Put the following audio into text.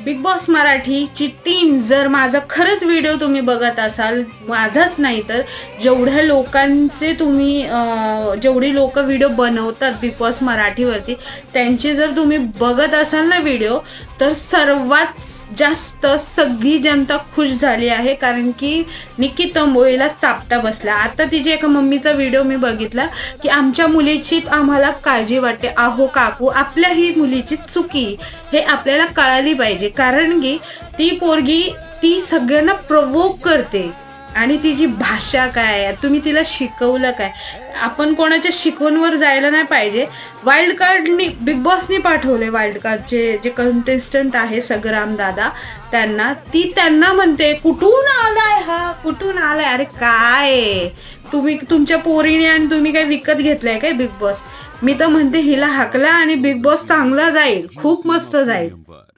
Big boss मराठीची team जर माझा खरंच व्हिडिओ तुम्ही बघत असाल, माझाच नाही तर जेवढ्या लोकांचे तुम्ही जेवढी लोक व्हिडिओ बनवतात बिग बॉस मराठीवरती, त्यांचे जर तुम्ही बघत असाल ना व्हिडिओ, तर सर्वात जास्त सगळी जनता खुश झाली आहे. कारण की निकी तंबोळीला चापटा बसला. आता तिची एका मम्मीचा व्हिडिओ मी बघितला की आमच्या मुलीची आम्हाला काळजी वाटते. आहो काकू, आपल्या ही मुलीची चुकी हे आपल्याला कळाली पाहिजे. कारण की ती पोरगी ती सगळ्यांना प्रवोक करते. आणि तिची भाषा काय आहे, तुम्ही तिला शिकवलं काय? आपण कोणाच्या शिकवणवर जायला नाही पाहिजे. वाईल्ड कार्डनी बिग बॉसनी पाठवले, वाईल्ड कार्डचे जे कंटेस्टंट आहे सगराम दादा, त्यांना म्हणते कुठून आलाय हा, कुठून आलाय. अरे काय तुम्ही तुमच्या पोरीने आणि तुम्ही काय विकत घेतलाय काय बिग बॉस? मी तर म्हणते हिला हाकला आणि बिग बॉस चांगला जाईल, खूप मस्त जाईल.